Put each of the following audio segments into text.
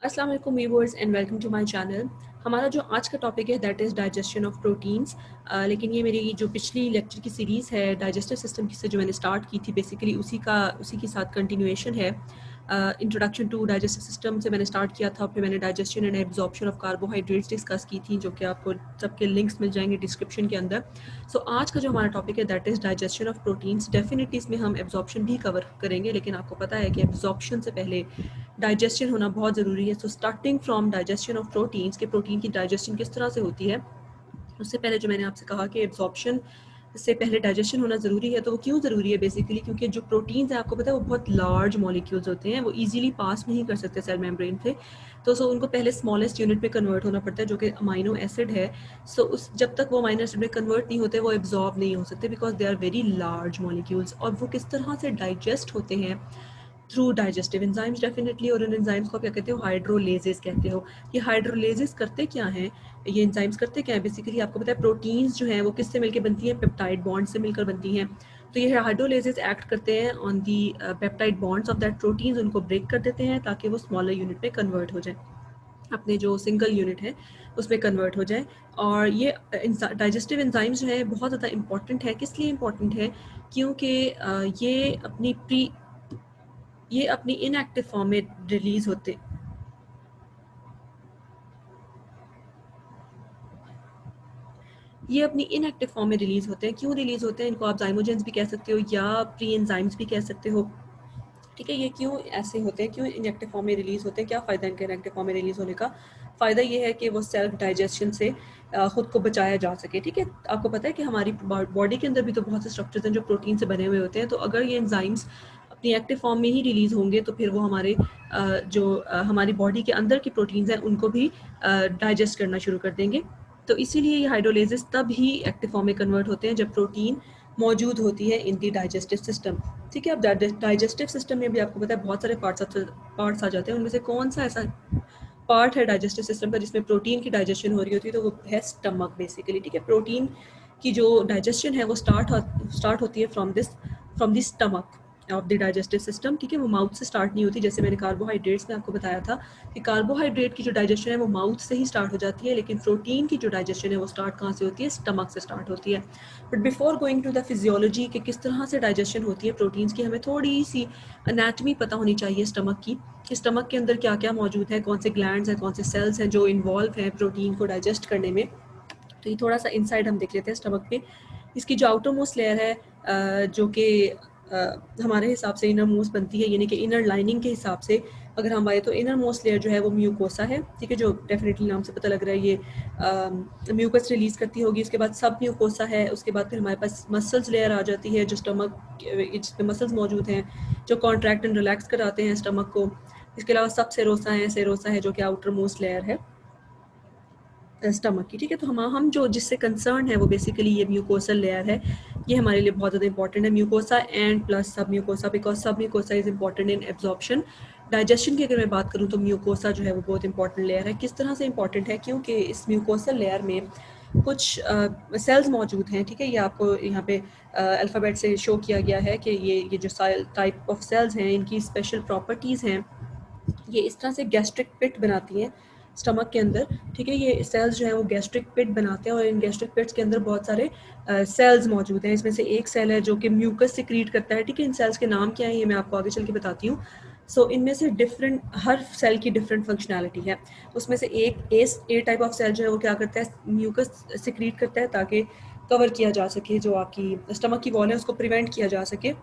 अस्सलाम वालेकुम viewers and welcome to my channel. हमारा जो आज का टॉपिक है that is digestion of proteins. लेकिन ये मेरी जो पिछली लेक्चर की सीरीज़ है डाइजेस्टिव सिस्टम की से जो मैंने स्टार्ट की थी बेसिकली उसी के साथ कंटिन्यूएशन है। इंट्रोडक्शन टू डाइजेस्टिव सिस्टम से मैंने स्टार्ट किया था, फिर मैंने digestion and absorption of carbohydrates discuss की थी जो कि आपको सबके लिंक्स मिल जाएंगे डिस्क्रिप्शन के अंदर। सो आज का जो हमारा टॉपिक है that is digestion of proteins. Definitely इसमें हम एब्जॉर्प्शन भी कवर करेंगे, लेकिन आपको पता है कि एब्जॉर्प्शन से पहले डाइजेशन होना बहुत ज़रूरी है। So starting from digestion of proteins के प्रोटीन की डाइजेशन किस तरह से होती है, उससे पहले जो मैंने आपसे कहा कि एब्जॉर्प्शन से पहले डाइजेशन होना ज़रूरी है, तो वो क्यों ज़रूरी है बेसिकली क्योंकि जो प्रोटीन्स हैं आपको पता है वो बहुत लार्ज मॉलिक्यूल्स होते हैं, वो इजीली पास नहीं कर सकते सेल मेम्ब्रेन पे। तो उनको पहले स्मॉलेस्ट यूनिट में कन्वर्ट होना पड़ता है जो कि अमाइनो एसिड है। उस जब तक वो अमाइनो एसिड में कन्वर्ट नहीं होते वो एब्जॉर्ब नहीं हो सकते because they are very large molecules. और वो किस तरह से डाइजेस्ट होते हैं थ्रू डाइजेस्टिव एंजाइम्स डेफिनेटली। और इन एंजाइम्स को आप क्या कहते हो, हाइड्रोलेजेस कहते हो। ये हाइड्रोलेजेस करते क्या हैं, ये एंजाइम्स करते क्या हैं बेसिकली आपको पता है प्रोटीन्स जो हैं वो किससे मिलकर बनती हैं, पेप्टाइड बॉन्ड से मिलकर बनती हैं। तो ये हाइड्रोलेजेस एक्ट करते हैं on the peptide bonds of that proteins, उनको ब्रेक कर देते हैं ताकि वो स्मॉलर यूनिट में कन्वर्ट हो जाए, अपने जो सिंगल यूनिट है उसमें कन्वर्ट हो जाए। और ये डाइजेस्टिव एंजाइम्स जो है बहुत ज़्यादा इंपॉर्टेंट है। किस लिए इंपॉर्टेंट है, क्योंकि ये अपनी इनएक्टिव फॉर्म में रिलीज होते ये अपनी इनएक्टिव फॉर्म में रिलीज होते हैं। क्यों रिलीज होते हैं, इनको आप जाइमोजेंस भी कह सकते हो या प्री एंजाइम्स भी कह सकते हो। ठीक है, ये क्यों ऐसे होते हैं, क्यों इनएक्टिव फॉर्म में रिलीज होते हैं, क्या फ़ायदा इनके इनएक्टिव फॉर्म में रिलीज होने का। फ़ायदा ये है कि वो सेल्फ डाइजेशन से ख़ुद को बचाया जा सके। ठीक है, आपको पता है कि हमारी बॉडी के अंदर भी तो बहुत से स्ट्रक्चर्स हैं जो प्रोटीन से बने हुए होते हैं। तो अगर ये एंजाइम्स अपनी एक्टिव फॉर्म में ही रिलीज होंगे तो फिर वो हमारी बॉडी के अंदर की प्रोटीन्स हैं उनको भी डाइजेस्ट करना शुरू कर देंगे। तो इसीलिए ये हाइड्रोलेजेस तब ही एक्टिव फॉर्म में कन्वर्ट होते हैं जब प्रोटीन मौजूद होती है इन दी डाइजेस्टिव सिस्टम। ठीक है, अब डाइजेस्टिव सिस्टम में भी आपको पता है बहुत सारे पार्ट्स आ जाते हैं। उनमें से कौन सा ऐसा पार्ट है डाइजेस्टिव सिस्टम का जिसमें प्रोटीन की डाइजेशन हो रही होती है, तो वो है स्टमक बेसिकली। ठीक है, प्रोटीन की जो डाइजेशन है वो स्टार्ट होती है from the stomach of the digestive system. ठीक है, वो माउथ से स्टार्ट नहीं होती। जैसे मैंने कार्बोहाइड्रेट्स में आपको बताया था कि कार्बोहाइड्रेट की जो डाइजेशन है वो माउथ से ही स्टार्ट हो जाती है, लेकिन प्रोटीन की जो डाइजेशन है वो स्टार्ट कहाँ से होती है, स्टमक से स्टार्ट होती है। But before going to the physiology कि किस तरह से डाइजेशन होती है प्रोटीन्स की, हमें थोड़ी सी अनाटमी पता होनी चाहिए स्टमक की, कि स्टमक के अंदर क्या क्या मौजूद है, कौन से ग्लैंड्स हैं, कौन से सेल्स हैं जो इन्वॉल्व हैं प्रोटीन को डाइजेस्ट करने में। तो ये थोड़ा सा इनसाइड हम देख लेते हैं स्टमक पे। इसकी जो आउटर मोस्ट लेयर है जो कि हमारे हिसाब से इनर मोस्ट बनती है, यानी कि इनर लाइनिंग के हिसाब से अगर हम आए तो इनर मोस्ट लेयर जो है वो म्यूकोसा है। ठीक है, जो डेफिनेटली नाम से पता लग रहा है ये म्यूकस रिलीज करती होगी। उसके बाद सब म्यूकोसा है, उसके बाद फिर हमारे पास मसल्स लेयर आ जाती है जो स्टमक जिसमें मसल्स मौजूद हैं जो कॉन्ट्रैक्ट एंड रिलैक्स कराते हैं स्टमक को। इसके अलावा सब सेरोसा है जो कि आउटर मोस्ट लेयर है स्टमक की। ठीक है, तो हम जो जिससे कंसर्न है वो बेसिकली ये म्यूकोसल लेयर है। ये हमारे लिए बहुत ज़्यादा इंपॉर्टेंट है, म्यूकोसा एंड प्लस सब म्यूकोसा, बिकॉज सब mucosa is important in absorption. Digestion की अगर मैं बात करूँ तो म्यूकोसा जो है वो बहुत इंपॉर्टेंट लेयर है। किस तरह से इंपॉर्टेंट है, क्योंकि इस म्यूकोसल लेयर में कुछ सेल्स मौजूद हैं। ठीक है, ये आपको यहाँ पे अल्फ़ाबेट से शो किया गया है कि ये जो टाइप ऑफ सेल्स हैं इनकी स्पेशल प्रॉपर्टीज़ हैं। ये इस तरह से गैस्ट्रिक पिट बनाती हैं स्टमक के अंदर। ठीक है, ये सेल्स जो हैं वो गैस्ट्रिक पिट बनाते हैं और इन गैस्ट्रिक पिट्स के अंदर बहुत सारे सेल्स मौजूद हैं। इसमें से एक सेल है जो कि म्यूकस सिक्रीट करता है। ठीक है, इन सेल्स के नाम क्या है ये मैं आपको आगे चल के बताती हूँ। इनमें से डिफरेंट हर सेल की डिफरेंट फंक्शनैलिटी है। उसमें से एक ए टाइप ऑफ सेल जो है वो क्या करता है, म्यूकस सिक्रीट करता है ताकि कवर किया जा सके, जो आपकी स्टमक की वॉल है उसको प्रिवेंट किया जा सके।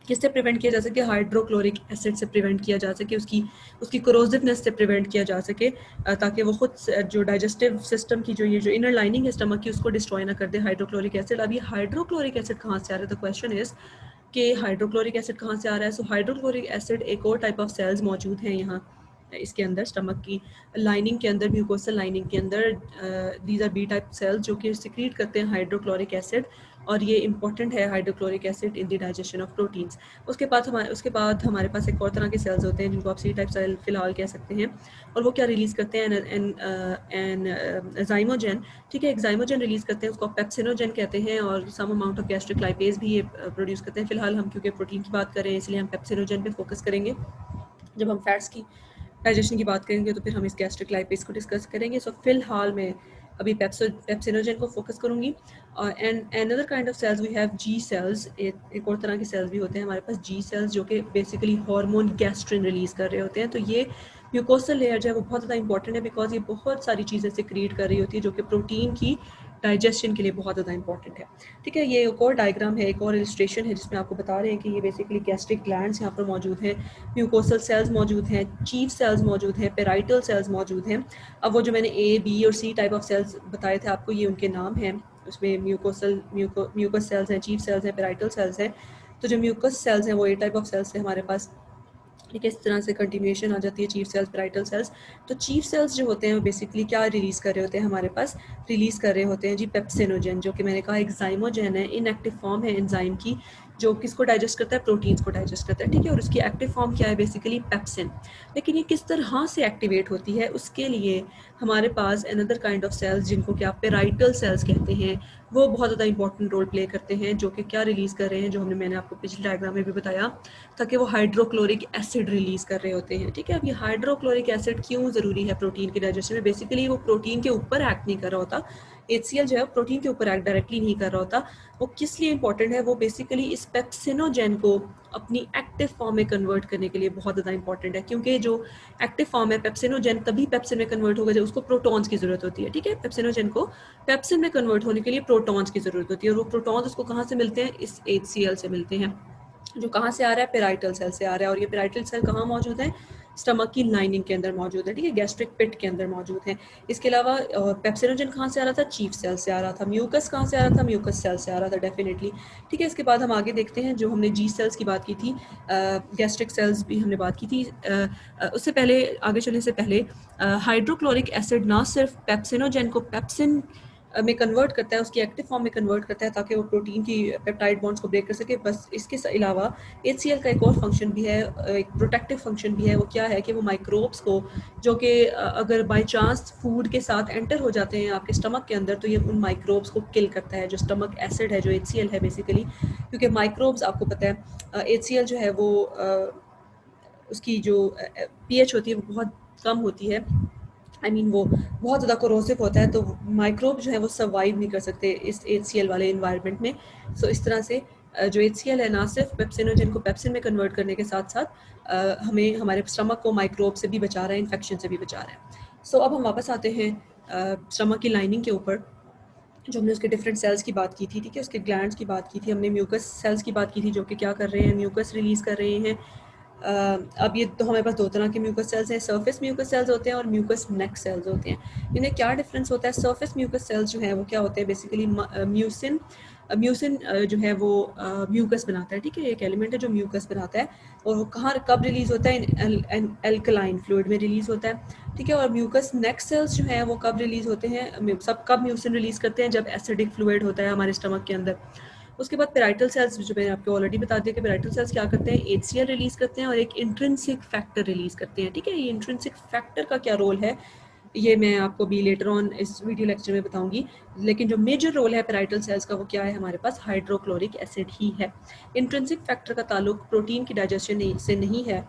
किससे प्रिवेंट किया जा सके, हाइड्रोक्लोरिक एसिड से प्रिवेंट किया जा सके, उसकी उसकी कोरोसिवनेस से प्रिवेंट किया जा सके, ताकि वो खुद जो डाइजेस्टिव सिस्टम की जो इनर लाइनिंग है स्टमक की उसको डिस्ट्रॉय ना कर दे हाइड्रोक्लोरिक एसिड। अब ये हाइड्रोक्लोरिक एसिड कहाँ से आ रहा है, द क्वेश्चन इज कि हाइड्रोक्लोरिक एसिड कहाँ से आ रहा है। हाइड्रोक्लोरिक एसिड एक और टाइप ऑफ सेल्स मौजूद हैं यहाँ इसके अंदर, स्टमक की लाइनिंग के अंदर, म्यूकोसल लाइनिंग के अंदर। These are B type cells जो कि सिक्रीट करते हैं हाइड्रोक्लोरिक एसिड, और ये इंपॉर्टेंट है hydrochloric acid in the digestion of proteins. उसके बाद हमारे पास एक और तरह के सेल्स होते हैं जिनको आप सी टाइप सेल फिलहाल कह सकते हैं, और वो क्या रिलीज़ करते हैं, एंजाइमोजन। ठीक है, एग्जाइमोजन रिलीज़ करते हैं, उसको पेप्सिनोजन कहते हैं, और some amount of gastric lipase भी ये प्रोड्यूस करते हैं। फिलहाल हम क्योंकि प्रोटीन की बात करें इसलिए हम पेप्सिनोजन पे फोकस करेंगे। जब हम फैट्स की डाइजेशन की बात करेंगे तो फिर हम इस गैस्ट्रिक लाइपेज को डिस्कस करेंगे। सो फिलहाल मैं अभी पेप्सिनोजन को फोकस करूँगी। And another kind of cells we have G cells. एक और तरह के सेल्स भी होते हैं हमारे पास, जी सेल्स, जो कि बेसिकली हार्मोन गैस्ट्रिन रिलीज़ कर रहे होते हैं। तो ये म्यूकोसल लेयर जो है वो बहुत ज़्यादा इंपॉर्टेंट है, बिकॉज ये बहुत सारी चीज़ें सिक्रीट कर रही होती है जो कि प्रोटीन की डाइजेशन के लिए बहुत ज़्यादा इंपॉर्टेंट है। ठीक है, ये एक और डायग्राम है, एक और इलस्ट्रेशन है जिसमें आपको बता रहे हैं कि ये बेसिकली गैस्ट्रिक ग्लैंड्स यहाँ पर मौजूद हैं, म्यूकोसल सेल्स मौजूद हैं, चीफ सेल्स मौजूद हैं, पेराइटल सेल्स मौजूद हैं। अब वो जो मैंने ए, बी और सी टाइप ऑफ सेल्स बताए थे आपको, ये उनके नाम हैं। उसमें म्यूकस सेल्स हैं, चीफ सेल्स हैं, पेराइटल सेल्स हैं। तो जो म्यूकस सेल्स हैं वो ए टाइप ऑफ सेल्स हैं हमारे पास। ठीक है, इस तरह से कंटिन्यूएशन आ जाती है चीफ सेल्स, पेराइटल सेल्स। तो चीफ सेल्स जो होते हैं वो बेसिकली क्या रिलीज़ कर रहे होते हैं हमारे पास? रिलीज़ कर रहे होते हैं जी पेप्सिनोजन, जो कि मैंने कहा एग्जाइमोजन है, इनएक्टिव फॉर्म है एंजाइम की, जो किसको डाइजेस्ट करता है? प्रोटीन्स को डाइजेस्ट करता है। ठीक है, और उसकी एक्टिव फॉर्म क्या है? Basically pepsin. लेकिन ये किस तरह से एक्टिवेट होती है, उसके लिए हमारे पास अनदर काइंड ऑफ सेल्स जिनको कि आप पेराइटल सेल्स कहते हैं, वो बहुत ज़्यादा इंपॉर्टेंट रोल प्ले करते हैं, जो कि क्या रिलीज़ कर रहे हैं, जो मैंने आपको पिछले डायग्राम में भी बताया था कि वो हाइड्रोक्लोरिक एसिड रिलीज़ कर रहे होते हैं। ठीक है, अब ये हाइड्रोक्लोरिक एसिड क्यों ज़रूरी है प्रोटीन के डाइजेशन में? बेसिकली वो प्रोटीन के ऊपर एक्ट नहीं कर रहा होता, HCl जो है प्रोटीन के ऊपर एक्ट डायरेक्टली नहीं कर रहा होता। वो किस लिए इंपॉर्टेंट है? वो बेसिकली इस पेप्सिनोजेन को अपनी एक्टिव फॉर्म में कन्वर्ट करने के लिए बहुत ज़्यादा इंपॉर्टेंट है, क्योंकि जो एक्टिव फॉर्म है पेप्सिनोजेन तभी पेप्सिन में कन्वर्ट होगा जब उसको प्रोटॉन्स की ज़रूरत होती है। ठीक है, पेप्सिनोजेन को पेप्सिन में कन्वर्ट होने के लिए प्रोटॉन्स की ज़रूरत होती है, और वो प्रोटॉन्स उसको कहाँ से मिलते हैं? इस HCl से मिलते हैं, जो कहाँ से आ रहा है? पेराइटल सेल से आ रहा है। और ये पेराइटल सेल कहाँ मौजूद है? स्टमक की लाइनिंग के अंदर मौजूद है। ठीक है, गैस्ट्रिक पिट के अंदर मौजूद है। इसके अलावा पेप्सिनोजन कहाँ से आ रहा था? चीफ सेल से आ रहा था। म्यूकस कहाँ से आ रहा था? म्यूकस सेल से आ रहा था डेफिनेटली। ठीक है, इसके बाद हम आगे देखते हैं, जो हमने जी सेल्स की बात की थी, गैस्ट्रिक सेल्स भी हमने बात की थी। उससे पहले, आगे चलने से पहले, हाइड्रोक्लोरिक एसिड ना सिर्फ पेप्सिनोजन को पेप्सिन में कन्वर्ट करता है, उसकी एक्टिव फॉर्म में कन्वर्ट करता है ताकि वो प्रोटीन की पेप्टाइड बॉन्ड्स को ब्रेक कर सके, बस इसके अलावा HCl का एक और फंक्शन भी है, एक प्रोटेक्टिव फंक्शन भी है। वो क्या है कि वो माइक्रोब्स को, जो कि अगर बाय चांस फूड के साथ एंटर हो जाते हैं आपके स्टमक के अंदर, तो ये उन माइक्रोब्स को किल करता है। जो स्टमक एसिड है, जो HCl है बेसिकली, क्योंकि माइक्रोब्स आपको पता है HCl जो है वो उसकी जो pH होती है वो बहुत कम होती है। वो बहुत ज़्यादा कोरोसिव होता है, तो माइक्रोब जो है वो सर्वाइव नहीं कर सकते इस HCl वाले इन्वायरमेंट में। सो इस तरह से जो HCl है ना सिर्फ पेप्सिनोजन को पेप्सिन में कन्वर्ट करने के साथ साथ हमें हमारे स्टमक को माइक्रोब से भी बचा रहा है, इन्फेक्शन से भी बचा रहा है। सो अब हम वापस आते हैं स्टमक की लाइनिंग के ऊपर, जो हमने उसके डिफरेंट सेल्स की बात की थी। ठीक है, उसके ग्लैंड्स की बात की थी, हमने म्यूकस सेल्स की बात की थी, जो कि क्या कर रहे हैं? म्यूकस रिलीज़ कर रहे हैं। अब ये तो हमारे पास दो तरह के म्यूकस सेल्स हैं, सरफेस म्यूकस सेल्स होते हैं और म्यूकस नेक सेल्स होते हैं। इन्हें क्या डिफरेंस होता है? सरफेस म्यूकस सेल्स जो है वो क्या होते हैं? बेसिकली म्यूसिन म्यूसिन जो है वो म्यूकस बनाता है। ठीक है, एक एलिमेंट है जो म्यूकस बनाता है, और वो कहाँ कब रिलीज़ होता है? एल्कलाइन फ्लूइड में रिलीज़ होता है। ठीक है, और म्यूकस नेक सेल्स जो है वो कब रिलीज़ होते हैं? सब कब म्यूसिन रिलीज़ करते हैं? जब एसिडिक फ्लूइड होता है हमारे स्टमक के अंदर। उसके बाद पेराइटल सेल्स, जो मैंने आपको ऑलरेडी बता दिया कि पेराइटल सेल्स क्या करते हैं? HCl रिलीज़ करते हैं और एक इंट्रिंसिक फैक्टर रिलीज़ करते हैं। ठीक है, ये इंट्रिंसिक फैक्टर का क्या रोल है, ये मैं आपको भी लेटर ऑन इस वीडियो लेक्चर में बताऊंगी। लेकिन जो मेजर रोल है पेराइटल सेल्स का वो क्या है? हमारे पास हाइड्रोक्लोरिक एसिड ही है। इंट्रिंसिक फैक्टर का ताल्लुक प्रोटीन की डाइजेशन से नहीं है,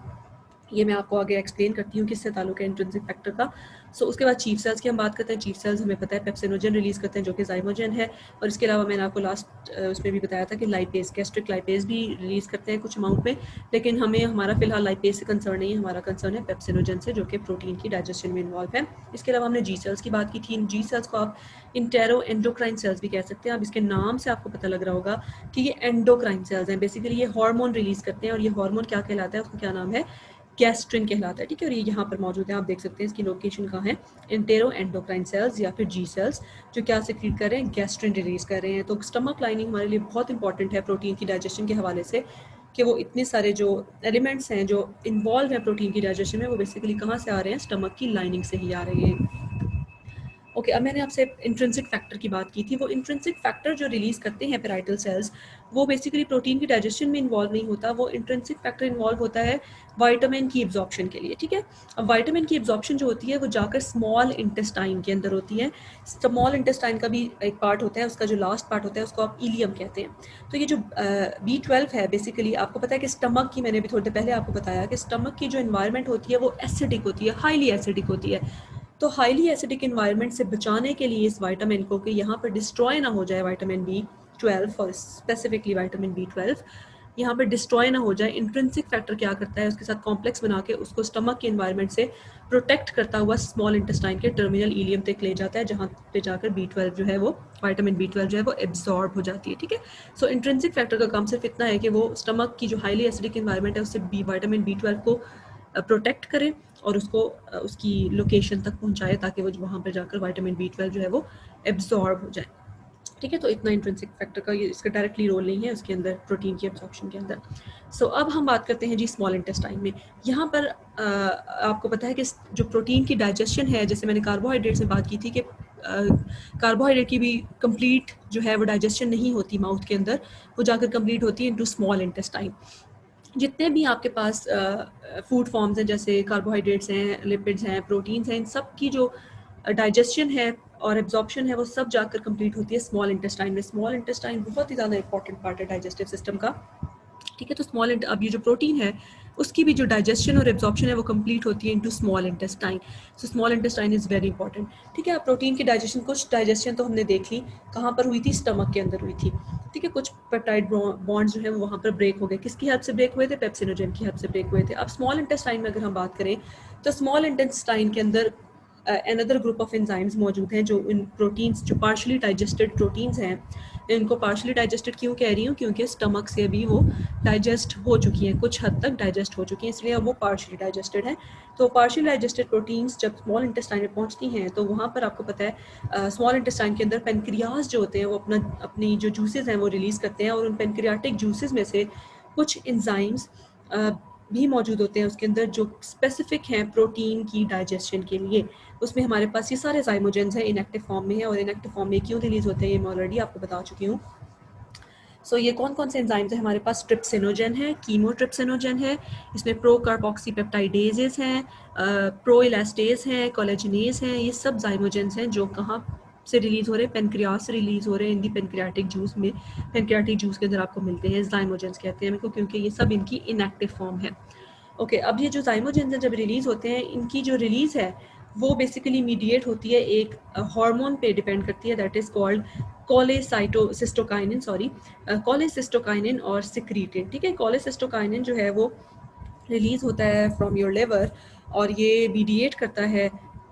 ये मैं आपको आगे एक्सप्लेन करती हूँ किससे ताल्लुक है इंट्रिंसिक फैक्टर का। सो उसके बाद चीफ सेल्स की हम बात करते हैं। चीफ सेल्स हमें पता है पेप्सिनोजन रिलीज़ करते हैं, जो कि जाइमोजन है, और इसके अलावा मैंने आपको लास्ट उसमें भी बताया था कि लाइपेज, गैस्ट्रिक लाइपेज भी रिलीज़ करते हैं कुछ अमाउंट में। लेकिन हमें हमारा फिलहाल लाइपेज से कंसर्न नहीं है, हमारा कंसर्न है पेप्सिनोजन से, जो कि प्रोटीन की डाइजेशन में इन्वॉल्व है। इसके अलावा हमने जी सेल्स की बात की थी। इन जी सेल्स को आप इंटेरो एंडोक्राइन सेल्स भी कह सकते हैं। अब इसके नाम से आपको पता लग रहा होगा कि ये एंडोक्राइन सेल्स हैं। बेसिकली ये हार्मोन रिलीज़ करते हैं, और ये हार्मोन क्या कहलाता है? उसका क्या नाम है? गैस्ट्रिन कहलाता है। ठीक है, और ये यहाँ पर मौजूद है, आप देख सकते हैं इसकी लोकेशन कहाँ है। इंटेरो एंडोक्राइन सेल्स या फिर जी सेल्स, जो क्या सिक्रीट कर रहे हैं? गैस्ट्रिन रिलीज कर रहे हैं। तो स्टमक लाइनिंग हमारे लिए बहुत इंपॉर्टेंट है प्रोटीन की डाइजेशन के हवाले से, कि वो इतने सारे जो एलिमेंट्स हैं जो इन्वॉल्व हैं प्रोटीन की डाइजेशन में, वो बेसिकली कहाँ से आ रहे हैं? स्टमक की लाइनिंग से ही आ रहे हैं। ओके, अब मैंने आपसे इंट्रिंसिक फैक्टर की बात की थी। वो इंट्रिंसिक फैक्टर जो रिलीज़ करते हैं पैराइटल सेल्स, वो बेसिकली प्रोटीन की डाइजेशन में इन्वॉल्व नहीं होता। वो इंट्रिंसिक फैक्टर इन्वॉल्व होता है विटामिन की एब्जॉर्प्शन के लिए, ठीक है। अब विटामिन की एब्जॉर्प्शन जो होती है वो जाकर स्मॉल इंटेस्टाइन के अंदर होती है। स्मॉल इंटेस्टाइन का भी एक पार्ट होता है, उसका जो लास्ट पार्ट होता है उसको आप इलियम कहते हैं। तो ये जो B12 है, बेसिकली आपको पता है कि स्टमक की, मैंने भी थोड़ी देर पहले आपको बताया कि स्टमक की जो इन्वायरमेंट होती है वो एसिडिक होती है, हाईली एसिडिक होती है। तो हाईली एसिडिक इन्वायरमेंट से बचाने के लिए इस विटामिन को, कि यहाँ पर डिस्ट्रॉय ना हो जाए विटामिन B12, और स्पेसिफिकली विटामिन B12 यहाँ पर डिस्ट्रॉय ना हो जाए, इंट्रिंसिक फैक्टर क्या करता है, उसके साथ कॉम्प्लेक्स बना के उसको स्टमक के इन्वायरमेंट से प्रोटेक्ट करता हुआ स्मॉल इंटेस्टाइन के टर्मिनल इलियम तक ले जाता है, जहाँ पे जाकर B12 जो है वो, विटामिन B12 जो है वो एब्जॉर्ब हो जाती है, ठीक है। सो इंट्रिंसिक फैक्टर का काम सिर्फ इतना है कि वो स्टमक की जो हाईली एसिडिक इन्वायरमेंट है उससे विटामिन B12 को प्रोटेक्ट करें और उसको उसकी लोकेशन तक पहुंचाए, ताकि वो वहाँ पर जाकर विटामिन B12 जो है वो एब्जॉर्ब हो जाए, ठीक है। तो इतना इंट्रिंसिक फैक्टर का ये इसका डायरेक्टली रोल नहीं है उसके अंदर, प्रोटीन की एब्जॉर्प्शन के अंदर। सो अब हम बात करते हैं जी स्मॉल इंटेस्टाइन में। यहाँ पर आपको पता है कि जो प्रोटीन की डाइजेशन है, जैसे मैंने कार्बोहाइड्रेट से बात की थी कि कार्बोहाइड्रेट की भी कंप्लीट जो है वो डाइजेशन नहीं होती माउथ के अंदर, वो जाकर कंप्लीट होती है इनटू स्मॉल इंटेस्टाइन। जितने भी आपके पास फूड फॉर्म्स हैं, जैसे कार्बोहाइड्रेट्स हैं, लिपिड्स हैं, प्रोटीन्स हैं, इन सब की जो डाइजेशन है और एब्जॉर्प्शन है वो सब जाकर कंप्लीट होती है स्मॉल इंटेस्टाइन में। स्मॉल इंटेस्टाइन बहुत ही ज़्यादा इंपॉर्टेंट पार्ट है डाइजेस्टिव सिस्टम का, ठीक है। तो अब ये जो प्रोटीन है उसकी भी जो डाइजेशन और एब्जॉर्प्शन है वो कंप्लीट होती है into small intestine. So small intestine is very important, ठीक है। अब प्रोटीन की डाइजेशन, कुछ डाइजेशन तो हमने देख ली कहाँ पर हुई थी, स्टमक के अंदर हुई थी, ठीक है। कुछ पेप्टाइड बॉन्ड्स जो है वो वहाँ पर ब्रेक हो गए, किसकी हेल्प से ब्रेक हुए थे, पेप्सिनोजेन की हेल्प से ब्रेक हुए थे। अब स्मॉल इंटेस्टाइन में अगर हम बात करें तो स्मॉल इंटेस्टाइन के अंदर अनदर ग्रुप ऑफ एंजाइम्स मौजूद हैं जो इन प्रोटीन्स, जो पार्शली डाइजेस्टेड प्रोटीन्स हैं, इनको पार्शली डाइजेस्टेड क्यों कह रही हूँ, क्योंकि स्टमक से भी वो डाइजेस्ट हो चुकी हैं, कुछ हद तक डाइजेस्ट हो चुकी हैं, इसलिए अब वो पार्शली डाइजेस्टेड हैं। तो पार्शली डाइजेस्टेड प्रोटीन्स जब स्मॉल इंटेस्टाइन में पहुँचती हैं तो वहाँ पर आपको पता है स्मॉल इंटेस्टाइन के अंदर पेनक्रियाज जो होते हैं वो अपनी जो जूसेस हैं वो रिलीज़ करते हैं, और उन पेनक्रियाटिक जूसेस में से कुछ एंजाइम्स भी मौजूद होते हैं उसके अंदर जो स्पेसिफिक हैं प्रोटीन की डाइजेशन के लिए। उसमें हमारे पास ये सारे जाइमोजेंस हैं, इनएक्टिव फॉर्म में है, और इनएक्टिव फॉर्म में क्यों रिलीज होते हैं ये मैं ऑलरेडी आपको बता चुकी हूँ। सो ये कौन कौन से एंजाइम्स हैं हमारे पास, ट्रिप्सिनोजन है, कीमोट्रिप्सिनोजन है, इसमें प्रो कार्बोक्सीपेप्टाइडेजेस हैं, प्रो इलास्टेज हैं, कोलेजनेज हैं, ये सब जाइमोजेंस हैं जो कहाँ से रिलीज हो रहे हैं, पेनक्रियास से रिलीज हो रहे हैं इन दी पेनक्रियाटिक जूस में। पेनक्रियाटिक जूस के अंदर आपको मिलते हैं, जाइमोजेंस कहते हैं इनको, क्योंकि ये सब इनकी इनएक्टिव फॉर्म है। ओके, अब ये जो जाइमोजेंस हैं जब रिलीज होते हैं, इनकी जो रिलीज है वो बेसिकली मीडिएट होती है एक हार्मोन पे डिपेंड करती है, that is called cholecystokinin, sorry cholecystokinin और सिक्रीटिन, ठीक है। कोलेसिस्टोकाइनिन जो है वो रिलीज होता है फ्रॉम योर लिवर, और ये मीडिएट करता है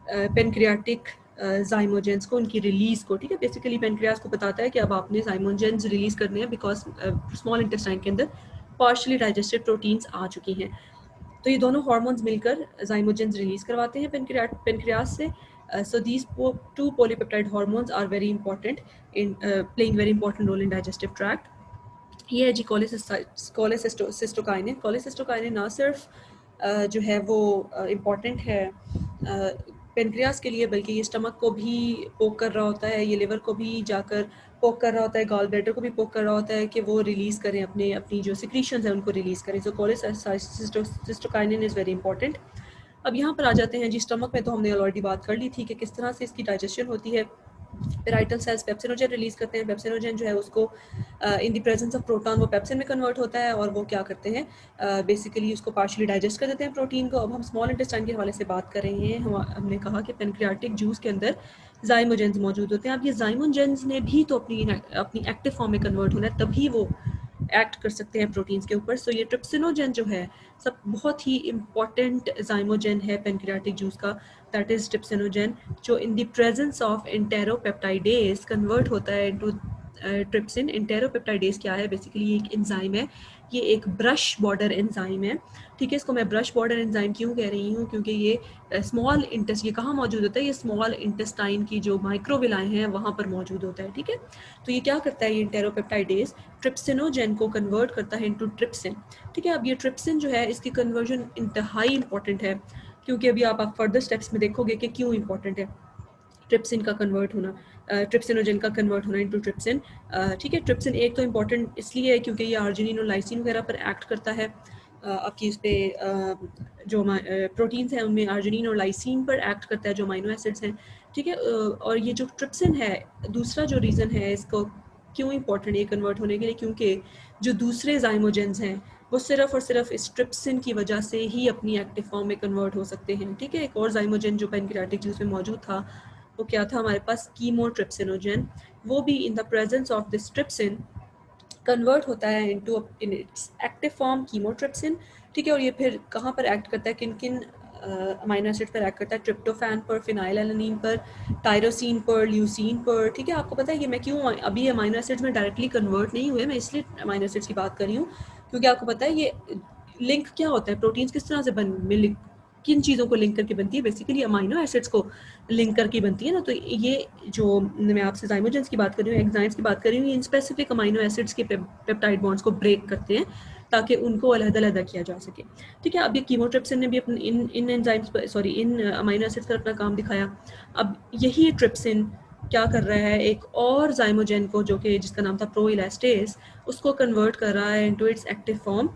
पेनक्रियाटिक जाइमोजेंस को, उनकी रिलीज को, ठीक है। बेसिकली पेनक्रियास को बताता है कि अब आपने जाइमोजेंस रिलीज करने हैं, बिकॉज स्मॉल इंटेस्टाइन के अंदर पार्शली डाइजेस्टेड प्रोटीन्स आ चुकी हैं। तो ये दोनों हार्मोन्स मिलकर जाइमोजेंस रिलीज करवाते हैं पेनक्रियास से। So these two polypeptide hormones are very important in playing very important role in digestive tract. ये है जी कोलेसिस्टोकाइनिन। कोलेसिस्टोकाइनिन ना सिर्फ जो है वो इम्पॉर्टेंट है पेनक्रियास के लिए, बल्कि ये स्टमक को भी पोक कर रहा होता है, ये लिवर को भी जाकर पोक कर रहा होता है, गॉल ब्लैडर को भी पोक कर रहा होता है कि वो रिलीज़ करें अपनी जो सिक्रीशंस हैं उनको रिलीज़ करें। सो कोलेसिस्टोकाइनिन इज़ वेरी इंपॉर्टेंट। अब यहाँ पर आ जाते हैं जी, स्टमक में तो हमने ऑलरेडी बात कर ली थी कि किस तरह से इसकी डाइजेशन होती है। पेराइटल सेल्स पेप्सिनोजेन रिलीज करते हैं, पेप्सिनोजेन जो है उसको इन द प्रेजेंस ऑफ प्रोटॉन वो पेप्सिन में कन्वर्ट होता है, और वो क्या करते हैं बेसिकली उसको पार्शियली डाइजेस्ट कर देते हैं प्रोटीन को। अब हम स्मॉल इंटेस्टाइन के हवाले से बात कर रहे हैं, हमने कहा कि पेनक्रियाटिक जूस के अंदर जाइमोजेंस मौजूद होते हैं। अब ये जाइमोजेंस ने भी तो अपनी एक्टिव फॉर्म में कन्वर्ट होना है, तभी वो एक्ट कर सकते हैं प्रोटीन्स के ऊपर। सो ये ट्रिप्सिनोजेन जो है सब बहुत ही इंपॉर्टेंट जाइमोजेन है पेनक्रियाटिक जूस का, दैट इज ट्रिप्सिनोजेन, जो in the presence of enteropeptidase convert होता है इनटू ट्रिप्सिन। इंटेरोपेप्टाइडेज क्या है, बेसिकली ये एक एंजाइम है, ये एक ब्रश बॉर्डर एंजाइम है, ठीक है। इसको मैं ब्रश बॉर्डर एंजाइम क्यों कह रही हूँ, क्योंकि ये स्मॉल इंटेस्ट, ये कहाँ मौजूद होता है, ये स्मॉल इंटेस्टाइन की जो माइक्रोविलाएँ हैं वहाँ पर मौजूद होता है, ठीक है। तो ये क्या करता है, ये इंटेरोपेप्टाइडेज ट्रिप्सिनोजेन को कन्वर्ट करता है इनटू ट्रिप्सिन, ठीक है। अब ये ट्रिप्सिन जो है इसकी कन्वर्जन इंतहाई इंपॉर्टेंट है, क्योंकि अभी आप फर्दर स्टेप्स में देखोगे कि क्यों इंपॉर्टेंट है। ट्रिप्सिन का कन्वर्ट होना, ट्रिप्सिनोजन का कन्वर्ट होना इनटू ट्रिप्सिन। ठीक है, ट्रिप्सिन एक तो इम्पॉर्टेंट इसलिए है क्योंकि ये आर्जिनिन और लाइसिन वगैरह पर एक्ट करता है। आपकी इस पर जो प्रोटीन्स हैं उनमें आर्जिनिन और लाइसिन पर एक्ट करता है जो अमाइनो एसिड्स हैं। ठीक है, और ये जो ट्रिप्सिन है, दूसरा जो रीज़न है इसको क्यों इम्पोर्टेंट है कन्वर्ट होने के लिए, क्योंकि जो दूसरे जाइमोजेंस हैं वो सिर्फ और सिर्फ इस ट्रिप्सिन की वजह से ही अपनी एक्टिव फॉर्म में कन्वर्ट हो सकते हैं। ठीक है, एक और जाइमोजेन जो पैनक्रियाटिक जूस में मौजूद था वो क्या था हमारे पास, कीमोट्रिप्सिनोजन। वो भी in the presence of this trypsin convert होता है into in its active form chymotrypsin. ठीक है, और ये फिर कहाँ पर एक्ट करता है, किन किन अमाइनो एसिड पर एक्ट करता है, ट्रिप्टोफैन पर, फिनाइलएलानिन पर, टायरोसिन पर, ल्यूसीन पर। ठीक है, आपको पता है कि मैं क्यों अभी अमाइनो एसिड्स में डायरेक्टली कन्वर्ट नहीं हुए, मैं इसलिए अमाइनो एसिड्स की बात कर रही हूँ क्योंकि आपको पता है ये लिंक क्या होता है, प्रोटीन्स किस तरह से किन चीज़ों को लिंक करके बनती है, बेसिकली अमाइनो एसिड्स को लिंक करके बनती है ना। तो ये जो मैं आपसे जाइमोजेंस की बात कर रही हूँ, एग्जाइम्स की बात कर रही हूँ, ये इन स्पेसिफिक अमाइनो एसिड्स के पेप्टाइड बॉन्ड्स को ब्रेक करते हैं ताकि उनको अलग-अलग किया जा सके। ठीक है, अब ये कीमोट्रिप्सिन ने भी अपने इन एंजाइम्स पर, सॉरी, इन अमाइनो एसिड्स पर अपना काम दिखाया। अब यही ट्रिप्सिन क्या कर रहा है, एक और जाइमोजेन को जो कि जिसका नाम था प्रो इलास्टेज, उसको कन्वर्ट कर रहा है इनटू इट्स एक्टिव फॉर्म,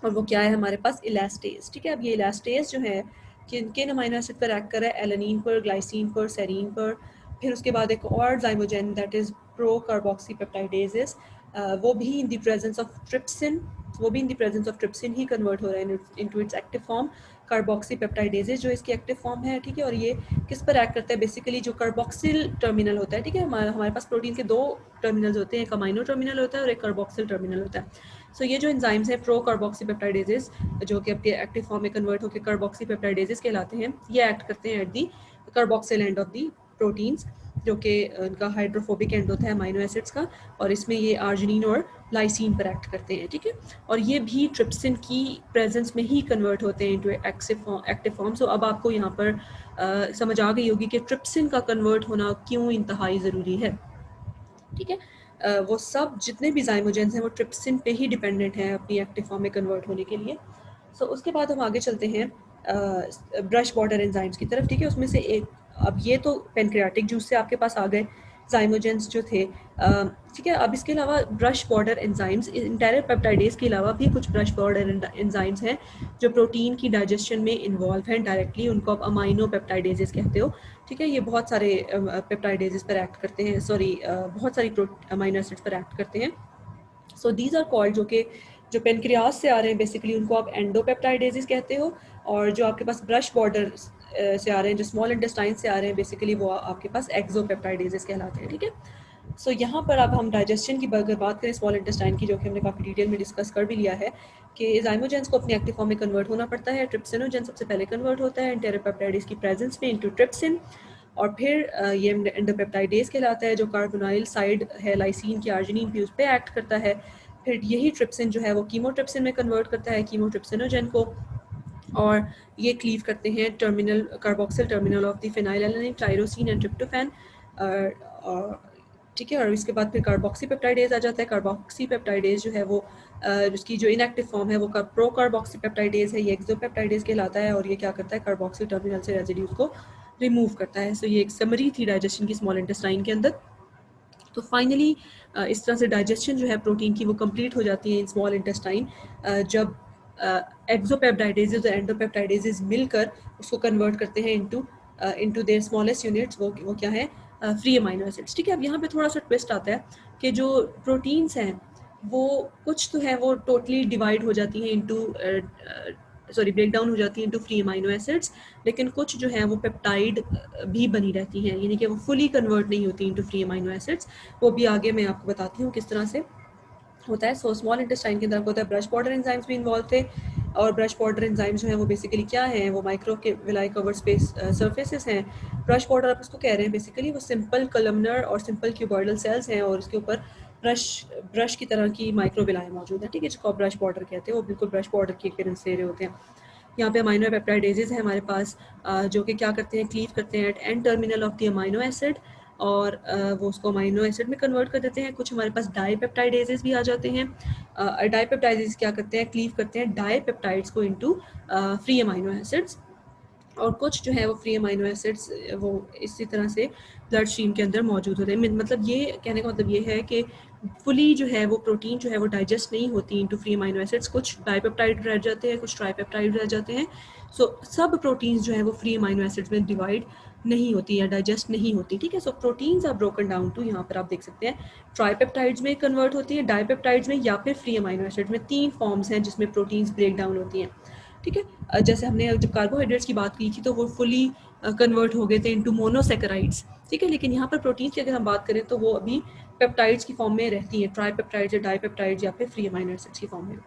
और वो क्या है हमारे पास, इलास्टेज। ठीक है, अब ये इलास्टेज जो है किन किन अमाइनो एसिड पर एक्ट कर रहा है, एलानिन पर, ग्लाइसिन पर, सेरीन पर। फिर उसके बाद एक और zymogen that is pro carboxy peptidases, वो भी in the presence of trypsin, वो भी in the presence of trypsin ही कन्वर्ट हो रहा है into its active form, carboxy peptidases जो इसकी एक्टिव फॉर्म है। ठीक है, और ये किस पर एक्ट करता है, बेसिकली जो कार्बोक्सिल टर्मिनल होता है। ठीक है, हमारे पास प्रोटीन के दो टर्मिनल्स होते हैं, एक अमाइनो टर्मिनल होता है और एक कार्बोक्सिल टर्मिनल होता है। सो ये जो एंजाइम्स हैं प्रो कार्बोक्सी पेप्टाइडेजेस जो कि आपके एक्टिव फॉर्म में कन्वर्ट होकर कार्बोक्सी पेप्टाइडेजेस कहलाते हैं, ये एक्ट करते हैं at the carboxyl end of the proteins, जो कि उनका हाइड्रोफोबिक एंड होता है अमाइनो एसिड्स का, और इसमें ये आर्जिनिन और लाइसिन पर एक्ट करते हैं। ठीक है, और ये भी ट्रिप्सिन की प्रेजेंस में ही कन्वर्ट होते हैं इनटू एक्टिव फॉर्म। सो अब आपको यहाँ पर समझ आ गई होगी कि ट्रिप्सिन का कन्वर्ट होना क्यों इंतहाई ज़रूरी है। ठीक है, वो सब जितने भी जाइमोजेंस हैं वो ट्रिप्सिन पे ही डिपेंडेंट हैं अपनी एक्टिव फॉर्म में कन्वर्ट होने के लिए। सो उसके बाद हम आगे चलते हैं ब्रश बॉर्डर एंजाइम्स की तरफ। ठीक है, उसमें से एक, अब ये तो पेनक्रियाटिक जूस से आपके पास आ गए जाइमोजेंस जो थे। ठीक है, अब इसके अलावा brush border enzymes, entire peptidase के अलावा भी कुछ ब्रश बॉर्डर एंजाइम्स हैं जो प्रोटीन की डाइजेशन में इन्वॉल्व हैं डायरेक्टली, उनको आप अमाइनो पेप्टाइडेजेस कहते हो। ठीक है, ये बहुत सारे पेप्टाइडेजेस पर एक्ट करते हैं, सॉरी बहुत सारी अमाइनो एसिड्स पर एक्ट करते हैं। सो दीज आर कॉल्ड, जो पेनक्रियास से आ रहे हैं बेसिकली उनको आप एंडोपेप्टाइडेजेस कहते हो, और जो आपके पास ब्रश बॉर्डर से आ रहे हैं, जो स्मॉल इंटेस्टाइन से आ रहे हैं, बेसिकली वो आपके पास एक्सोपेप्टाइडेजेस कहलाते हैं। ठीक है, सो यहाँ पर अब हम डाइजेशन की अगर बात करें स्मॉल इंटेस्टाइन की, जो कि हमने काफ़ी डिटेल में डिस्कस कर भी लिया है कि जाइमोजेंस को अपनी एक्टिव फॉर्म में कन्वर्ट होना पड़ता है। ट्रिप्सिनोजेन सबसे पहले कन्वर्ट होता है एंटेरोपेप्टाइडेज की प्रेजेंस में इनटू ट्रिप्सिन, और फिर ये एंडोपेप्टाइडेज कहलाता है जो कार्बोनाइल साइड है लाइसिन की, आर्जिनिन भी उस पर एक्ट करता है। फिर यही ट्रिप्सिन जो है वो कीमोट्रिप्सिन में कन्वर्ट करता है कीमोट्रिप्सिनोजन को, और ये क्लीव करते हैं terminal carboxyl terminal of the phenylalanine, tyrosine and tryptophan. ठीक है, और इसके बाद फिर कार्बोक्सी पेप्टाइडेज आ जाता है। कार्बोक्सी पेप्टाइडेज जो है वो उसकी जो इनएक्टिव फॉर्म है वो प्रो कार्बोक्सी पेप्टाइडेज है, ये एक्सोपेप्टाइडेज कहलाता है, और ये क्या करता है, कार्बोक्सिल टर्मिनल से रेजिड्यूज को रिमूव करता है। सो ये एक समरी थी डाइजेशन की स्मॉल इंटेस्टाइन के अंदर। तो फाइनली इस तरह से डाइजेशन जो है प्रोटीन की वो कंप्लीट हो जाती है इन स्मॉल इंटेस्टाइन, जब एक्सोपेप्टाइडेजेस और एंडोपेप्टाइडेजेस मिलकर उसको कन्वर्ट करते हैं इनटू देयर स्मॉलेस्ट यूनिट्स, वो क्या है, फ्री अमाइनो एसिड्स। ठीक है, अब यहाँ पे थोड़ा सा ट्विस्ट आता है कि जो प्रोटीन्स हैं वो कुछ तो है वो टोटली डिवाइड हो जाती हैं इनटू, सॉरी, ब्रेक डाउन हो जाती हैं इनटू फ्री अमाइनो एसिड्स, लेकिन कुछ जो है वो पेप्टाइड भी बनी रहती हैं, यानी कि वो फुली कन्वर्ट नहीं होती इनटू फ्री अमाइनो एसिड्स। वो भी आगे मैं आपको बताती हूँ किस तरह से होता है। सो स्मॉल इंटेस्टाइन के अंदर होता है ब्रश बॉर्डर एंजाइम्स भी इन्वॉल्व थे, और ब्रश बॉर्डर एंजाइम्स जो हैं वो बेसिकली क्या हैं, वो माइक्रो के विलाई कवर स्पेस सर्फेसिस हैं। ब्रश बॉर्डर आप उसको कह रहे हैं बेसिकली वो सिंपल कलमनर और सिंपल क्यूबॉइडल सेल्स हैं, और उसके ऊपर ब्रश की तरह की माइक्रो विलाई मौजूद है। ठीक है, जिसको आप ब्रश बॉर्डर कहते हैं, वो बिल्कुल ब्रश बॉर्डर की अपीयरेंस दे रहे होते हैं। यहाँ पे अमाइनो पेप्टाइडेजेस है हमारे पास, जो कि क्या करते हैं, क्लीव करते हैं at end terminal of the amino acid, और वो उसको अमाइनो एसिड में कन्वर्ट कर देते हैं। कुछ हमारे पास डाईपेप्टाइडेजेस भी आ जाते हैं। डाईपेप्टाइडेज क्या करते हैं, क्लीव करते हैं डाईपेप्टाइड्स को इनटू फ्री अमाइनो एसिड्स। और कुछ जो है वो फ्री अमाइनो एसिड्स वो इसी तरह से ब्लड स्ट्रीम के अंदर मौजूद होते हैं। मतलब ये कहने का मतलब ये है कि फुली जो है वो प्रोटीन जो है वो डाइजेस्ट नहीं होती इनटू फ्री अमाइनो एसिड्स। कुछ डाइपेप्टाइड रह जाते हैं, कुछ ट्राइपेप्टाइड रह जाते हैं। सो सब प्रोटीन्स जो है वो फ्री अमाइनो एसिड्स में डिवाइड नहीं होती या डाइजेस्ट नहीं होती, ठीक है। So proteins are broken down to, यहाँ पर आप देख सकते हैं, ट्राइपेप्टाइड्स में कन्वर्ट होती है, डाइपेप्टाइड्स में, या फिर फ्री अमाइनो एसिड्स में। 3 फॉर्म्स हैं जिसमें प्रोटीन्स ब्रेक डाउन होती हैं, ठीक है। जैसे हमने जब कार्बोहाइड्रेट्स की बात की थी तो वो फुली कन्वर्ट हो गए थे इनटू मोनोसेकेराइड्स, ठीक है। लेकिन यहाँ पर प्रोटीन्स की अगर हम बात करें तो वो अभी पेप्टाइड्स की फॉर्म में रहती हैं, ट्राइपेप्टाइड्स या डाइपेप्टाइड्स या फिर फ्री अमाइनो एसिड्स की फॉर्म में।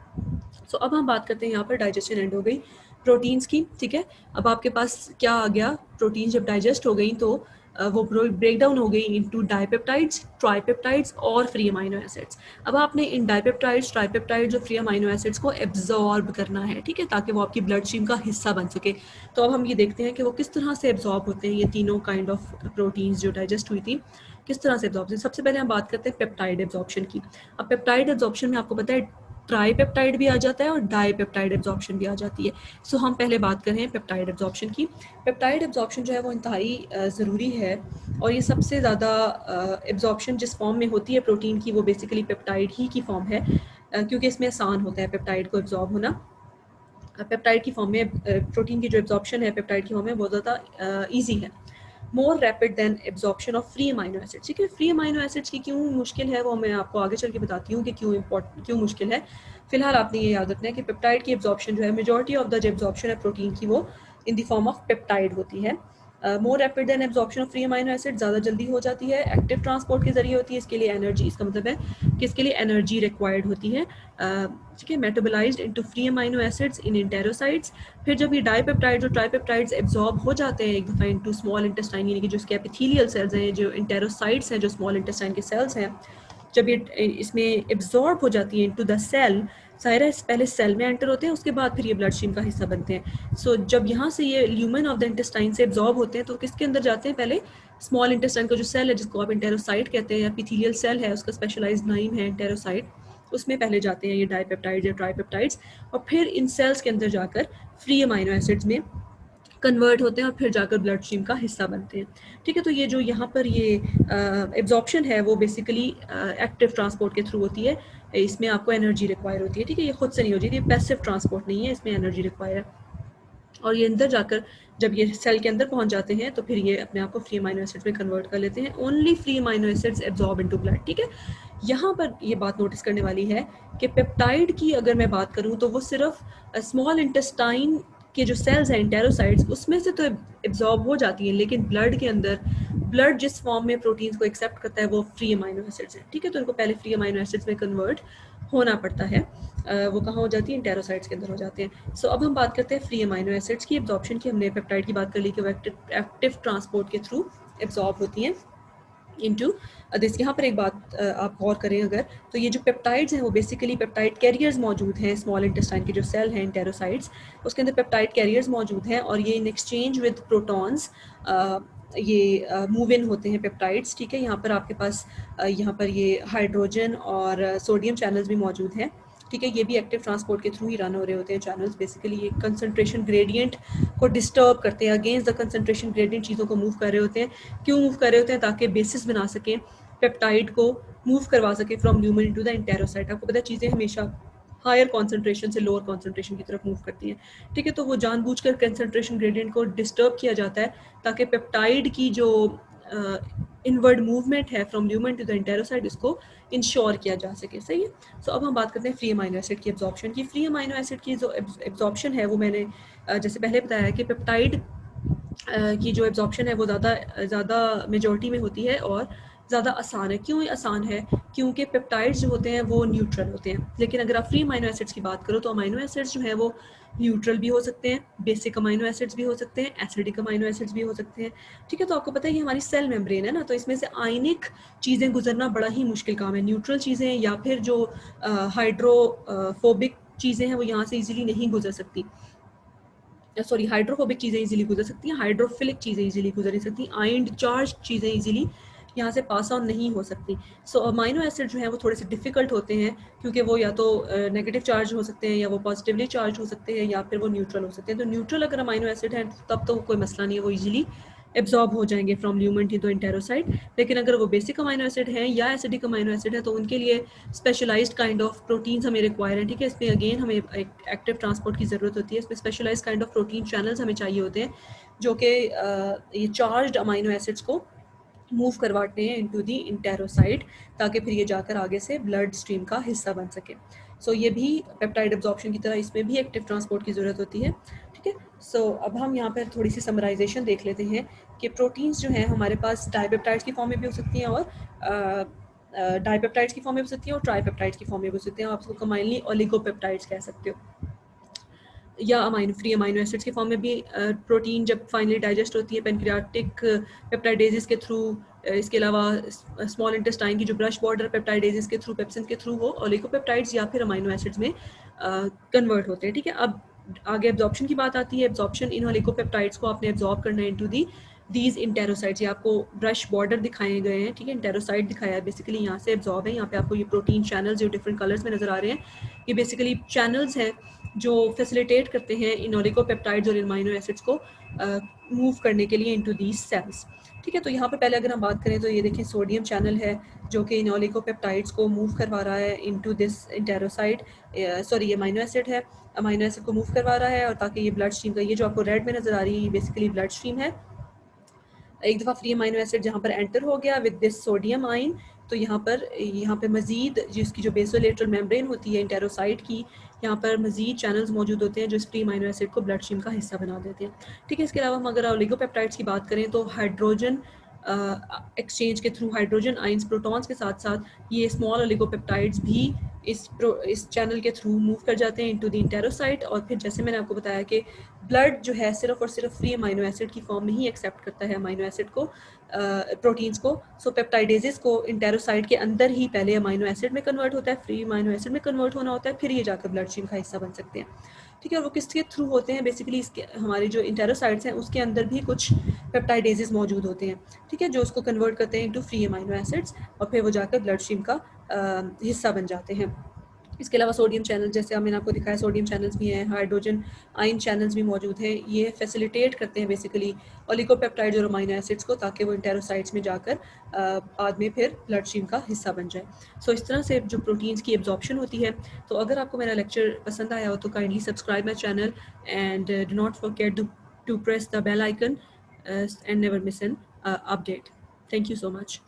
सो अब हम बात करते हैं यहाँ पर डाइजेशन एंड हो गई प्रोटीन्स की, ठीक है। अब आपके पास क्या आ गया, प्रोटीन जब डाइजेस्ट हो गई तो वो ब्रेक डाउन हो गई इनटू डाइपेप्टाइड्स, ट्राइपेप्टाइड्स और फ्री अमाइनो एसिड्स। अब आपने इन डाइपेप्टाइड्स, ट्राइपेप्टाइड्स और फ्री अमाइनो एसिड्स को एब्जॉर्ब करना है, ठीक है, ताकि वो आपकी ब्लड स्ट्रीम का हिस्सा बन सके। तो अब हम ये देखते हैं कि वो किस तरह से एब्जॉर्ब होते हैं, ये तीनों काइंड ऑफ प्रोटीन्स जो डाइजेस्ट हुई थी किस तरह से एब्जॉर्ब। सबसे पहले हम बात करते हैं पेप्टाइड एब्जॉर्प्शन की। अब पेप्टाइड एब्जॉर्प्शन में आपको पता है ट्राईपेप्टाइड भी आ जाता है और डाईपेप्टाइड एब्जॉर्प्शन भी आ जाती है। सो हम पहले बात करें पेप्टाइड एब्जॉर्प्शन की। पेप्टाइड एब्जॉर्प्शन जो है वो इंतहाई ज़रूरी है और ये सबसे ज़्यादा एब्जॉर्प्शन जिस फॉर्म में होती है प्रोटीन की वो बेसिकली पेप्टाइड ही की फॉर्म है, क्योंकि इसमें आसान होता है पेप्टाइड को एब्जॉर्ब होना। पेप्टाइड की फॉर्म में प्रोटीन की जो एब्जॉर्प्शन है पेप्टाइड की फॉर्म में बहुत ज़्यादा ईजी है, more rapid than absorption of free amino acids, ठीक है। फ्री अमाइनो एसिड्स की क्यों मुश्किल है वो मैं आपको आगे चल के बताती हूँ कि क्यों मुश्किल है। फिलहाल आपने ये याद रखना है कि पेप्टाइड की एब्जॉर्प्शन जो है, मेजॉरिटी ऑफ द जो एब्जॉर्प्शन है प्रोटीन की वो in the form of peptide होती है। More rapid than absorption of free amino acid, ज़्यादा जल्दी हो जाती है, एक्टिव ट्रांसपोर्ट के जरिए होती है। इसके लिए एनर्जी, इसका मतलब है कि इसके लिए एनर्जी रिक्वायर्ड होती है, ठीक है। Metabolised into free amino acids in enterocytes. फिर जब ये डाइपेप्टाइड्स और ट्राइपेप्टाइड्स एब्जॉर्ब हो जाते हैं एक दफ़ा इनटू स्मॉल इंटेस्टाइन, यानी कि जो इसके एपिथेलियल सेल्स हैं, जो इंटेरोसाइट्स हैं, जो स्मॉल इंटेस्टाइन के सेल्स हैं, जब ये इसमें एब्जॉर्ब हो जाती है इनटू द सेल, सायरा पहले सेल में एंटर होते हैं, उसके बाद फिर ये ब्लड स्ट्रीम का हिस्सा बनते हैं। सो जब यहाँ से ये ल्यूमेन ऑफ द इंटेस्टाइन से एब्जॉर्ब होते हैं तो किसके अंदर जाते हैं, पहले स्मॉल इंटेस्टाइन का जो सेल है जिसको आप इंटेरोसाइट कहते हैं, या एपिथेलियल सेल है, उसका स्पेशलाइज्ड नाम है इंटेरोसाइट, उसमें पहले जाते हैं ये डाइपेप्टाइड्स या ट्राइपेप्टाइड्स, और फिर इन सेल्स के अंदर जाकर फ्री अमाइनो एसिड्स में कन्वर्ट होते हैं और फिर जाकर ब्लड स्ट्रीम का हिस्सा बनते हैं, ठीक है। तो ये जो यहाँ पर ये एब्जॉर्प्शन है वो बेसिकली एक्टिव ट्रांसपोर्ट के थ्रू होती है, इसमें आपको एनर्जी रिक्वायर होती है, ठीक है। ये खुद से नहीं होती, ये पैसिव ट्रांसपोर्ट नहीं है, इसमें एनर्जी रिक्वायर है। और ये अंदर जाकर जब ये सेल के अंदर पहुंच जाते हैं तो फिर ये अपने आप को फ्री अमाइनो एसिड्स में कन्वर्ट कर लेते हैं। Only free amino acids absorb into blood, ठीक है। यहाँ पर ये बात नोटिस करने वाली है कि पेप्टाइड की अगर मैं बात करूँ तो वो सिर्फ स्मॉल इंटेस्टाइन के जो सेल्स हैं इंटेरोसाइट्स उसमें से तो एब्जॉर्ब हो जाती हैं, लेकिन ब्लड के अंदर, ब्लड जिस फॉर्म में प्रोटीन्स को एक्सेप्ट करता है वो फ्री अमाइनो एसिड्स हैं, ठीक है। तो इनको पहले फ्री अमाइनो एसिड्स में कन्वर्ट होना पड़ता है, वो कहाँ हो जाती है, इंटेरोसाइट्स के अंदर हो जाते हैं। सो अब हम बात करते हैं फ्री अमाइनो एसिड्स की एब्जॉर्प्शन की। हमने पेप्टाइड की बात कर ली कि वो एक्टिव ट्रांसपोर्ट के थ्रू एब्जॉर्ब होती हैं इनटू दिस। यहाँ पर एक बात आप गौर करें अगर, तो ये जो पेप्टाइड्स हैं वो बेसिकली पेप्टाइड कैरियर्स मौजूद हैं स्मॉल इंटेस्टाइन के जो सेल हैं इंटेरोसाइट्स, उसके अंदर पेप्टाइड कैरियर्स मौजूद हैं और ये इन एक्सचेंज विद प्रोटॉन्स ये मूव इन होते हैं पेप्टाइड्स, ठीक है। यहाँ पर आपके पास यहाँ पर ये हाइड्रोजन और सोडियम चैनल्स भी मौजूद हैं, ठीक है। ये भी एक्टिव ट्रांसपोर्ट के थ्रू ही रन हो रहे होते हैं चैनल्स। बेसिकली ये कंसंट्रेशन ग्रेडियंट को डिस्टर्ब करते हैं, अगेंस्ट द कंसंट्रेशन ग्रेडियंट चीज़ों को मूव कर रहे होते हैं। क्यों मूव कर रहे होते हैं, ताकि बेसिस बना सकें, पेप्टाइड को मूव करवा सके फ्रॉम ल्यूमेन इनटू द इंटेरोसाइट। आपको पता है चीज़ें हमेशा हायर कॉन्सेंट्रेशन से लोअर कॉन्सेंट्रेशन की तरफ मूव करती हैं, ठीक है। तो वो जानबूझकर कंसंट्रेशन ग्रेडियंट को डिस्टर्ब किया जाता है ताकि पेप्टाइड की जो इनवर्ड मूवमेंट है फ्रॉम ल्यूमेन टू द इंटेरोसाइट इसको इंश्योर किया जा सके, सही है। सो अब हम बात करते हैं फ्री अमाइनो एसिड की एब्जॉर्प्शन की। फ्री अमाइनो एसिड की जो एब्जॉर्प्शन है वो मैंने जैसे पहले बताया कि पेप्टाइड की जो एब्जॉर्प्शन है वो ज़्यादा मेजॉरिटी में होती है और ज़्यादा आसान है। क्यों आसान है, क्योंकि पेप्टाइड्स जो होते हैं वो न्यूट्रल होते हैं, लेकिन अगर आप फ्री अमाइनो एसिड्स की बात करो तो अमाइनो एसिड्स जो है वो न्यूट्रल भी हो सकते हैं, बेसिक अमाइनो एसिड्स भी हो सकते हैं, एसिडिक अमाइनो एसिड्स भी हो सकते हैं, ठीक है। तो आपको पता है कि हमारी सेल मेम्ब्रेन है ना, तो इसमें से आयनिक चीज़ें गुजरना बड़ा ही मुश्किल काम है। न्यूट्रल चीज़ें या फिर जो हाइड्रोफोबिक चीज़ें हैं वो यहाँ से ईजिली नहीं गुजर सकती, सॉरी हाइड्रोफोबिक चीज़ें इजीली गुजर सकती हैं, हाइड्रोफिलिक चीज़ें इजीली गुजर नहीं सकती, आयन चार्ज चीज़ें इजीली यहाँ से पास ऑन नहीं हो सकती। सो अमाइनो एसिड जो है वो थोड़े से डिफ़िकल्ट होते हैं, क्योंकि वो या तो नेगेटिव चार्ज हो सकते हैं, या वो पॉजिटिवली चार्ज हो सकते हैं, या फिर वो न्यूट्रल हो सकते हैं। तो न्यूट्रल अगर अमाइनो एसिड है तब तो कोई मसला नहीं है, वो ईजिली एब्जॉर्ब हो जाएंगे फ्रॉम ल्यूमेन टू एंटेरोसाइट। लेकिन अगर वो बेसिक अमाइनो एसिड हैं या एसिडिक अमाइनो एसिड है तो उनके लिए स्पेशलाइज्ड काइंड ऑफ प्रोटीन्स हमें रिक्वायर हैं। ठीक है, इसमें अगेन हमें एक एक्टिव ट्रांसपोर्ट की ज़रूरत होती है। इसमें specialised kind of protein channels हमें चाहिए होते हैं, जो कि ये चार्ज्ड अमाइनो एसिड्स को मूव करवाते हैं इनटू दी इंटेरोसाइट, ताकि फिर ये जाकर आगे से ब्लड स्ट्रीम का हिस्सा बन सके। सो ये भी पेप्टाइड एब्जॉर्प्शन की तरह इसमें भी एक्टिव ट्रांसपोर्ट की ज़रूरत होती है। ठीक है, सो अब हम यहाँ पर थोड़ी सी समराइजेशन देख लेते हैं कि प्रोटीन्स जो हैं हमारे पास डाइपेप्टाइड्स की फॉर्म में भी हो सकती हैं, और डाइपेप्टाइड्स की फॉर्म में हो सकती है, और ट्राइपेप्टाइड्स की फॉर्म में हो सकते हैं। आप उसको कमाइनली ओलिगोपेप्टाइड्स कह सकते हो, या अमाइनो एसिड्स के फॉर्म में भी। प्रोटीन जब फाइनली डाइजेस्ट होती है पेनक्रियाटिक पेप्टाइडेसिस के थ्रू, इसके अलावा स्मॉल इंटेस्टाइन की जो ब्रश बॉर्डर पेप्टाइडेसिस के थ्रू, पेप्सिन के थ्रू, वो ओलिगोपेप्टाइड्स या फिर अमाइनो एसिड्स में कन्वर्ट होते हैं। ठीक है, अब आगे एब्जॉर्प्शन की बात आती है। एब्जॉर्प्शन, इन ओलिगोपेप्टाइड्स को आपने एब्जॉर्ब करना है इनटू दी दीज इंटेरोसाइट्स। ये आपको ब्रश बॉर्डर दिखाए गए हैं, ठीक है, इंटेरोसाइट दिखाया है, बेसिकली यहाँ से एब्जॉर्ब है। यहाँ पे आपको ये प्रोटीन चैनल्स जो डिफरेंट कलर्स में नजर आ रहे हैं, ये बेसिकली चैनल्स हैं जो फैसिलिटेट करते हैं इन ओलिगोपेप्टाइड्स और अमाइनो एसिड्स को मूव करने के लिए इनटू दीज सेल्स। ठीक है, तो यहाँ पे पहले अगर हम बात करें तो ये देखिए सोडियम चैनल है जो कि इन ओलिगोपेप्टाइड्स को मूव करवा रहा है इनटू दिस इंटेरोसाइट, सॉरी ये अमाइनो एसिड है, अमाइनो एसिड को मूव करवा रहा है, और ताकि ये ब्लड स्ट्रीम का, ये जो आपको रेड में नजर आ रही है, ये बेसिकली ब्लड स्ट्रीम है। एक दफ़ा फ्री अमाइनो एसिड जहाँ पर एंटर हो गया विद दिस सोडियम आइन, तो यहाँ पे मज़ीद जिसकी जो बेसोलेटरल मेम्ब्रेन होती है इंटेरोसाइट की, यहाँ पर मज़ीद चैनल्स मौजूद होते हैं जो इस फ्री अमाइनो एसिड को ब्लड स्ट्रीम का हिस्सा बना देते हैं। ठीक है, इसके अलावा हम अगर ओलिगोपेप्टाइड्स की बात करें तो हाइड्रोजन एक्सचेंज के थ्रू हाइड्रोजन आइंस प्रोटॉन्स के साथ साथ ये स्मॉल ओलिगोपेप्टाइड्स भी इस चैनल के थ्रू मूव कर जाते हैं इनटू द इंटेरोसाइट। और फिर जैसे मैंने आपको बताया कि ब्लड जो है सिर्फ और सिर्फ फ्री अमाइनो एसिड की फॉर्म में ही एक्सेप्ट करता है अमाइनो एसिड को, प्रोटीन्स को। सो पेप्टाइडेजेस को इंटेरोसाइट के अंदर ही पहले अमाइनो एसिड में कन्वर्ट होता है, फ्री अमाइनो एसिड में कन्वर्ट होना होता है, फिर ये जाकर ब्लड स्ट्रीम का हिस्सा बन सकते हैं। ठीक है, और वो किसके थ्रू होते हैं, बेसिकली इसके हमारे जो इंटेरोसाइट्स हैं उसके अंदर भी कुछ पेप्टाइडेजेस मौजूद होते हैं। ठीक है, जो उसको कन्वर्ट करते हैं इनटू फ्री अमाइनो एसिड्स, और फिर वो जाकर ब्लड स्ट्रीम का हिस्सा बन जाते हैं। इसके अलावा सोडियम चैनल, जैसे मैंने आपको दिखाया, सोडियम चैनल्स भी हैं, हाइड्रोजन आयन चैनल्स भी मौजूद हैं। ये फैसिलिटेट करते हैं बेसिकली ओलिगोपेप्टाइड्स और अमाइनो एसिड्स को, ताकि वो इंटेरोसाइट्स में जाकर बाद में फिर ब्लड स्ट्रीम का हिस्सा बन जाए। सो इस तरह से जो प्रोटीन्स की एब्जॉर्प्शन होती है। तो अगर आपको मेरा लेक्चर पसंद आया हो तो kindly subscribe my channel and do not forget to press the bell icon and never miss an update. Thank you so much.